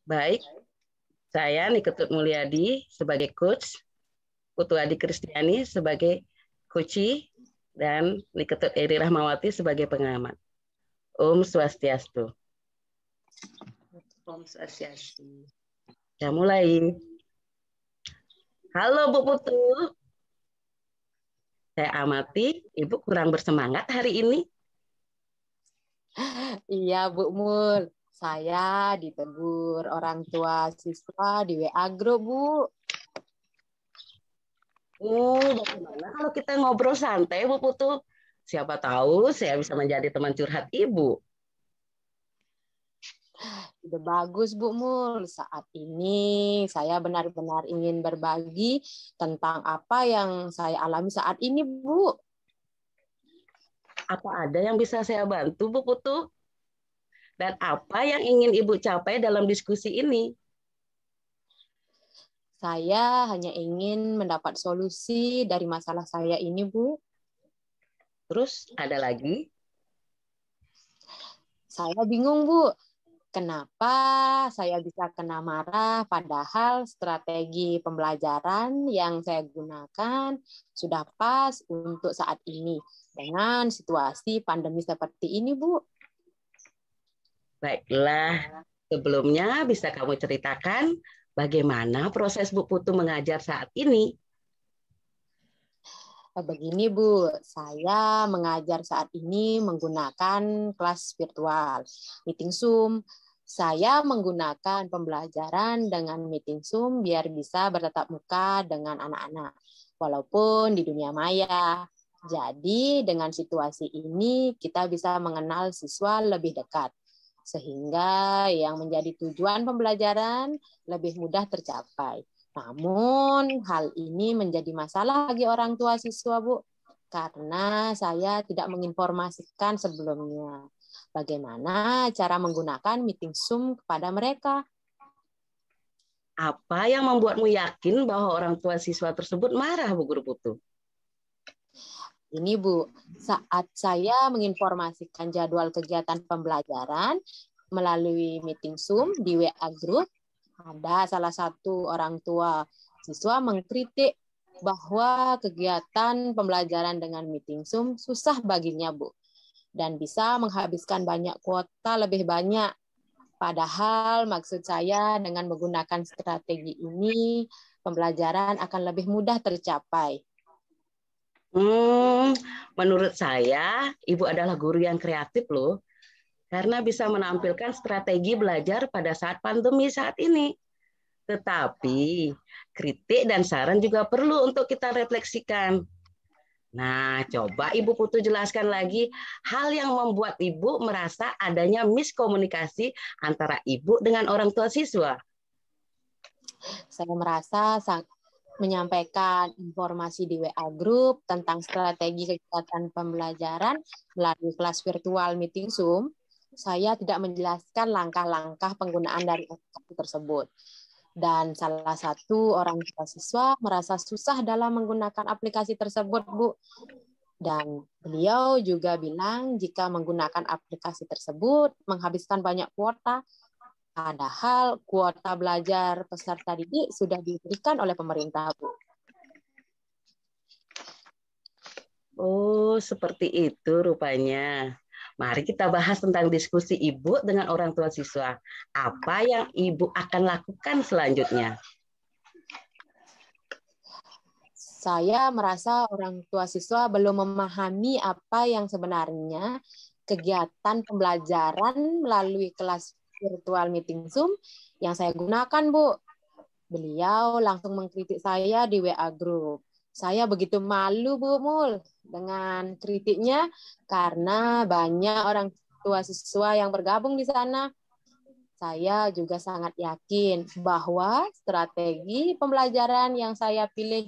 Baik, saya Niketut Mulyadi sebagai coach, Putu Adi Kristiani sebagai coachee, dan Niketut Eri Rahmawati sebagai pengamat. Om Swastiastu. Om Swastiastu. Ya mulai. Halo Bu Putu. Saya amati Ibu kurang bersemangat hari ini. Iya Bu Mul, saya ditegur orang tua siswa di WA Group Bu. Bagaimana kalau kita ngobrol santai Bu Putu? Siapa tahu saya bisa menjadi teman curhat Ibu. Udah bagus Bu Mul, saat ini saya benar-benar ingin berbagi tentang apa yang saya alami saat ini Bu. Apa ada yang bisa saya bantu Bu Putu? Dan apa yang ingin Ibu capai dalam diskusi ini? Saya hanya ingin mendapat solusi dari masalah saya ini Bu. Terus ada lagi? Saya bingung Bu. Kenapa saya bisa kena marah padahal strategi pembelajaran yang saya gunakan sudah pas untuk saat ini dengan situasi pandemi seperti ini, Bu? Baiklah, sebelumnya bisa kamu ceritakan bagaimana proses Bu Putu mengajar saat ini? Begini Bu, saya mengajar saat ini menggunakan kelas virtual, meeting Zoom. Saya menggunakan pembelajaran dengan meeting Zoom biar bisa bertatap muka dengan anak-anak, walaupun di dunia maya. Jadi dengan situasi ini kita bisa mengenal siswa lebih dekat, sehingga yang menjadi tujuan pembelajaran lebih mudah tercapai. Namun, hal ini menjadi masalah bagi orang tua siswa, Bu, karena saya tidak menginformasikan sebelumnya bagaimana cara menggunakan meeting Zoom kepada mereka. Apa yang membuatmu yakin bahwa orang tua siswa tersebut marah, Bu Guru Putu? Ini, Bu, saat saya menginformasikan jadwal kegiatan pembelajaran melalui meeting Zoom di WA Group, ada salah satu orang tua siswa mengkritik bahwa kegiatan pembelajaran dengan meeting Zoom susah baginya, Bu, dan bisa menghabiskan banyak kuota lebih banyak. Padahal maksud saya dengan menggunakan strategi ini, pembelajaran akan lebih mudah tercapai. Menurut saya, Ibu adalah guru yang kreatif loh. Karena bisa menampilkan strategi belajar pada saat pandemi saat ini. Tetapi kritik dan saran juga perlu untuk kita refleksikan. Nah, coba Ibu Putu jelaskan lagi hal yang membuat Ibu merasa adanya miskomunikasi antara Ibu dengan orang tua siswa. Saya merasa menyampaikan informasi di WA Group tentang strategi kegiatan pembelajaran melalui kelas virtual meeting Zoom, saya tidak menjelaskan langkah-langkah penggunaan dari aplikasi tersebut. Dan salah satu orang tua siswa merasa susah dalam menggunakan aplikasi tersebut, Bu. Dan beliau juga bilang jika menggunakan aplikasi tersebut menghabiskan banyak kuota, padahal kuota belajar peserta didik sudah diberikan oleh pemerintah, Bu. Oh, seperti itu rupanya. Mari kita bahas tentang diskusi Ibu dengan orang tua siswa. Apa yang Ibu akan lakukan selanjutnya? Saya merasa orang tua siswa belum memahami apa yang sebenarnya kegiatan pembelajaran melalui kelas virtual meeting Zoom yang saya gunakan, Bu. Beliau langsung mengkritik saya di WA Group. Saya begitu malu, Bu Mul, dengan kritiknya karena banyak orang tua siswa yang bergabung di sana. Saya juga sangat yakin bahwa strategi pembelajaran yang saya pilih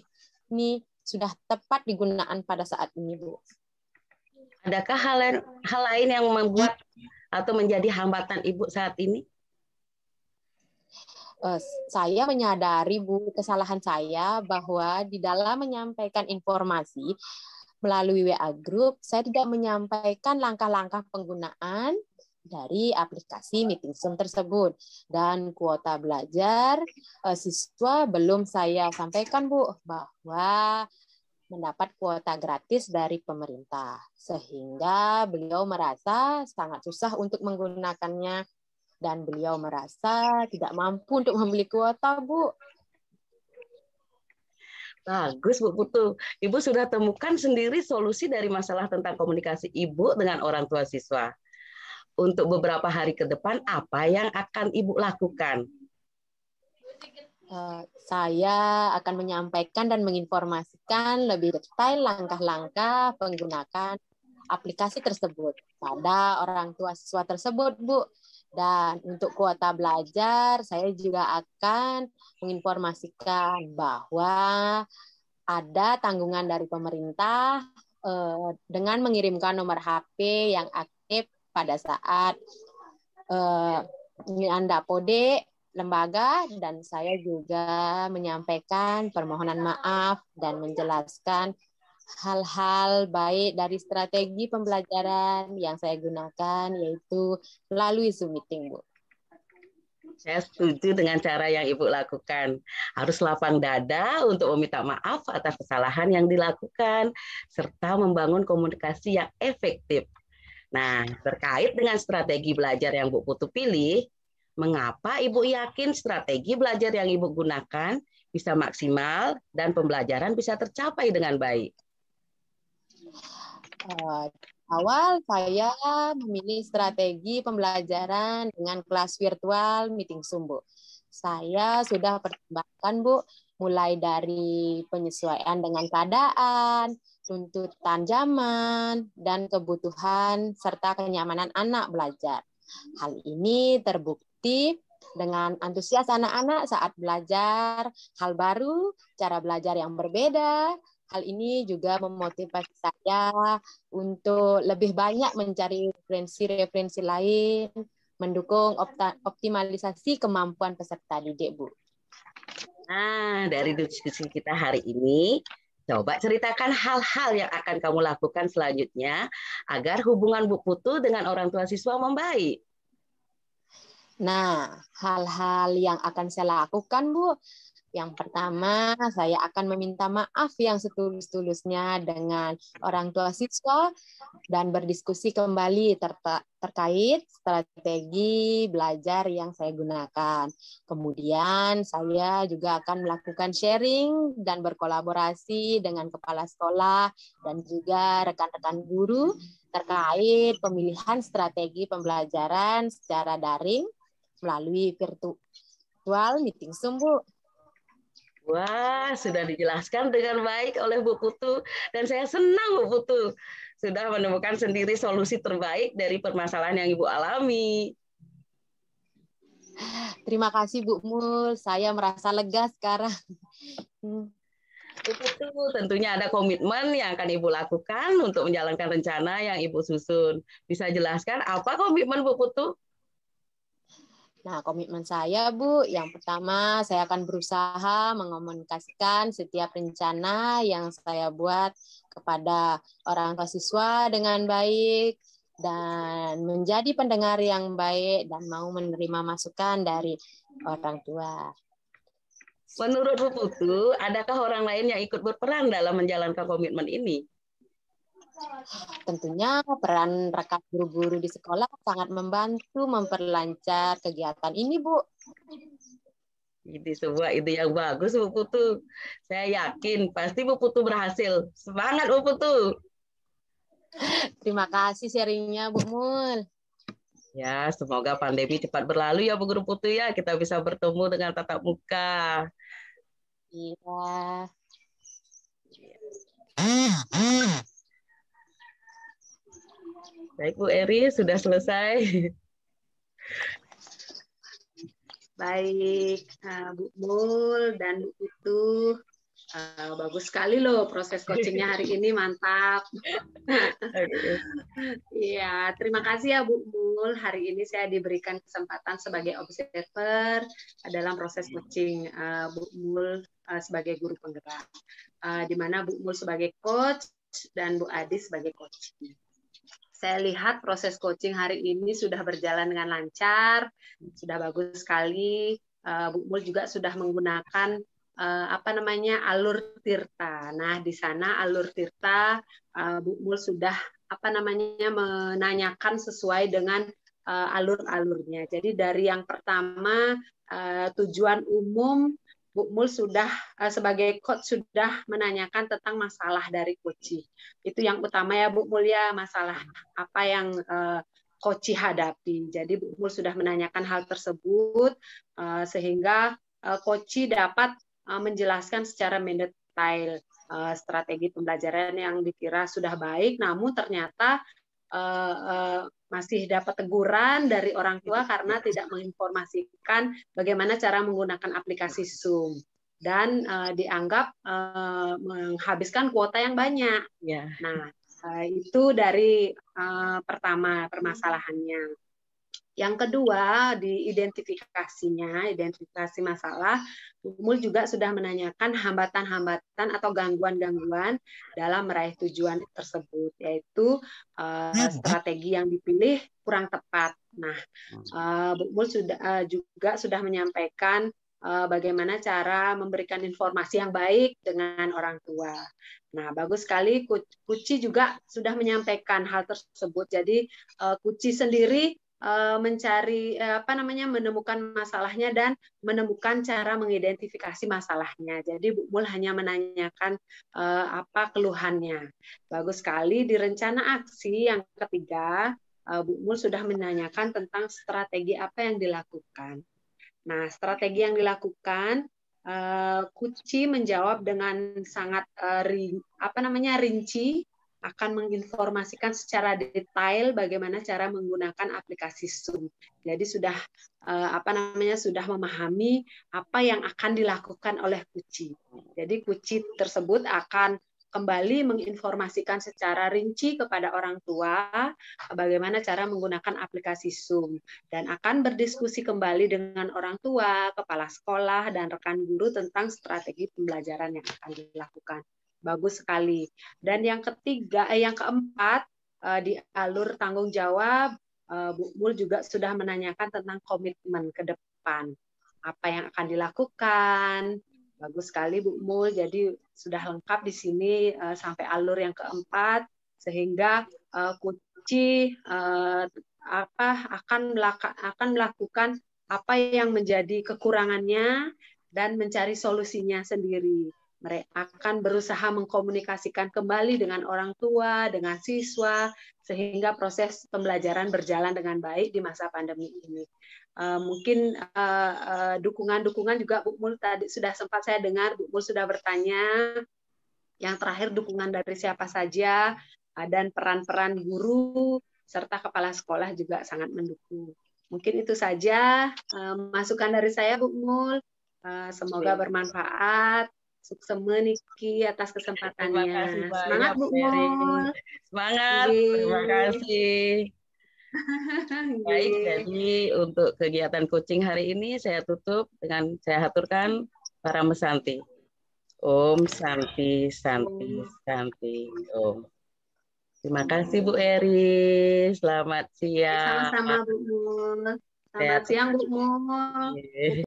ini sudah tepat digunakan pada saat ini, Bu. Adakah hal lain yang membuat atau menjadi hambatan Ibu saat ini? Saya menyadari, Bu, kesalahan saya bahwa di dalam menyampaikan informasi melalui WA Group, saya tidak menyampaikan langkah-langkah penggunaan dari aplikasi Meeting Zoom tersebut. Dan kuota belajar siswa belum saya sampaikan, Bu, bahwa mendapat kuota gratis dari pemerintah. Sehingga beliau merasa sangat susah untuk menggunakannya dan beliau merasa tidak mampu untuk membeli kuota, Bu. Bagus, Bu Putu. Ibu sudah temukan sendiri solusi dari masalah tentang komunikasi Ibu dengan orang tua siswa. Untuk beberapa hari ke depan, apa yang akan Ibu lakukan? Saya akan menyampaikan dan menginformasikan lebih detail langkah-langkah penggunaan aplikasi tersebut pada orang tua siswa tersebut, Bu. Dan untuk kuota belajar, saya juga akan menginformasikan bahwa ada tanggungan dari pemerintah dengan mengirimkan nomor HP yang aktif pada saat Anda Pode lembaga, dan saya juga menyampaikan permohonan maaf dan menjelaskan hal-hal baik dari strategi pembelajaran yang saya gunakan, yaitu melalui Zoom Meeting, Bu. Saya setuju dengan cara yang Ibu lakukan. Harus lapang dada untuk meminta maaf atas kesalahan yang dilakukan, serta membangun komunikasi yang efektif. Nah, terkait dengan strategi belajar yang Bu Putu pilih, mengapa Ibu yakin strategi belajar yang Ibu gunakan bisa maksimal dan pembelajaran bisa tercapai dengan baik? Awal saya memilih strategi pembelajaran dengan kelas virtual Meeting Zoom, Bu. Saya sudah pertimbangkan, Bu, mulai dari penyesuaian dengan keadaan, tuntutan zaman, dan kebutuhan serta kenyamanan anak belajar. Hal ini terbukti dengan antusias anak-anak saat belajar hal baru, cara belajar yang berbeda. Hal ini juga memotivasi saya untuk lebih banyak mencari referensi-referensi lain, mendukung optimalisasi kemampuan peserta didik, Bu. Nah, dari diskusi kita hari ini, coba ceritakan hal-hal yang akan kamu lakukan selanjutnya agar hubungan Bu Putu dengan orang tua siswa membaik. Nah, hal-hal yang akan saya lakukan, Bu. Yang pertama, saya akan meminta maaf yang setulus-tulusnya dengan orang tua siswa dan berdiskusi kembali terkait strategi belajar yang saya gunakan. Kemudian, saya juga akan melakukan sharing dan berkolaborasi dengan kepala sekolah dan juga rekan-rekan guru terkait pemilihan strategi pembelajaran secara daring melalui virtual Meeting Zoom, Bu. Wah, sudah dijelaskan dengan baik oleh Bu Putu, dan saya senang Bu Putu sudah menemukan sendiri solusi terbaik dari permasalahan yang Ibu alami. Terima kasih, Bu Mul. Saya merasa lega sekarang. Bu Putu, tentunya ada komitmen yang akan Ibu lakukan untuk menjalankan rencana yang Ibu susun. Bisa jelaskan apa komitmen Bu Putu? Nah, komitmen saya, Bu, yang pertama saya akan berusaha mengomunikasikan setiap rencana yang saya buat kepada orang tua siswa dengan baik dan menjadi pendengar yang baik dan mau menerima masukan dari orang tua. Menurut Bu Putu, adakah orang lain yang ikut berperan dalam menjalankan komitmen ini? Tentunya peran rekan guru-guru di sekolah sangat membantu memperlancar kegiatan ini, Bu. Ini sebuah ide yang bagus, Bu Putu. Saya yakin pasti Bu Putu berhasil. Semangat, Bu Putu. Terima kasih sharingnya, Bu Mul. Ya, semoga pandemi cepat berlalu ya Bu Guru Putu ya. Kita bisa bertemu dengan tatap muka. Iya. Baik Bu Eri, sudah selesai. Baik, Bu Mul dan Bu Putu. Bagus sekali loh proses coachingnya hari ini, mantap. Iya, terima kasih ya Bu Mul. Hari ini saya diberikan kesempatan sebagai observer dalam proses coaching Bu Mul sebagai guru penggerak, di mana Bu Mul sebagai coach dan Bu Adi sebagai coach. Saya lihat proses coaching hari ini sudah berjalan dengan lancar, sudah bagus sekali. Bu Mul juga sudah menggunakan alur tirta. Nah, di sana alur tirta Bu Mul sudah menanyakan sesuai dengan alur-alurnya. Jadi dari yang pertama tujuan umum, Bu Mul sudah sebagai coach sudah menanyakan tentang masalah dari coach. Itu yang utama ya Bu Mul ya, masalah apa yang coach hadapi. Jadi Bu Mul sudah menanyakan hal tersebut sehingga coach dapat menjelaskan secara mendetail strategi pembelajaran yang dikira sudah baik, namun ternyata masih dapat teguran dari orang tua karena tidak menginformasikan bagaimana cara menggunakan aplikasi Zoom dan dianggap menghabiskan kuota yang banyak. Ya. Nah, itu dari pertama permasalahannya. Yang kedua, di identifikasi masalah, Bu Mul juga sudah menanyakan hambatan-hambatan atau gangguan-gangguan dalam meraih tujuan tersebut, yaitu strategi yang dipilih kurang tepat. Nah, Bu Mul juga sudah menyampaikan bagaimana cara memberikan informasi yang baik dengan orang tua. Nah, bagus sekali Kuci juga sudah menyampaikan hal tersebut. Jadi Kuci sendiri mencari menemukan masalahnya dan menemukan cara mengidentifikasi masalahnya. Jadi Bu Mul hanya menanyakan apa keluhannya. Bagus sekali. Di rencana aksi yang ketiga, Bu Mul sudah menanyakan tentang strategi apa yang dilakukan. Nah, strategi yang dilakukan, Kuci menjawab dengan sangat rinci, akan menginformasikan secara detail bagaimana cara menggunakan aplikasi Zoom. Jadi sudah sudah memahami apa yang akan dilakukan oleh Kuci. Jadi Kuci tersebut akan kembali menginformasikan secara rinci kepada orang tua bagaimana cara menggunakan aplikasi Zoom dan akan berdiskusi kembali dengan orang tua, kepala sekolah dan rekan guru tentang strategi pembelajaran yang akan dilakukan. Bagus sekali. Dan yang keempat, di alur tanggung jawab, Bu Mul juga sudah menanyakan tentang komitmen ke depan. Apa yang akan dilakukan. Bagus sekali Bu Mul. Jadi sudah lengkap di sini sampai alur yang keempat, sehingga Kuci akan melakukan apa yang menjadi kekurangannya dan mencari solusinya sendiri. Mereka akan berusaha mengkomunikasikan kembali dengan orang tua, dengan siswa, sehingga proses pembelajaran berjalan dengan baik di masa pandemi ini. Mungkin dukungan-dukungan juga Bu Mul tadi sudah sempat saya dengar, Bu Mul sudah bertanya. Yang terakhir dukungan dari siapa saja, dan peran-peran guru, serta kepala sekolah juga sangat mendukung. Mungkin itu saja masukan dari saya Bu Mul. Semoga bermanfaat. Sukses Niki atas kesempatannya. Terima kasih banyak, semangat Bu Mul. Semangat. Terima kasih. Baik, jadi untuk kegiatan coaching hari ini saya tutup dengan saya aturkan para mesanti. Om Santi, Santi, Santi, Om. Terima kasih Bu Eri. Selamat siang. Sama-sama Bu Mul. Selamat siang Bu Mul.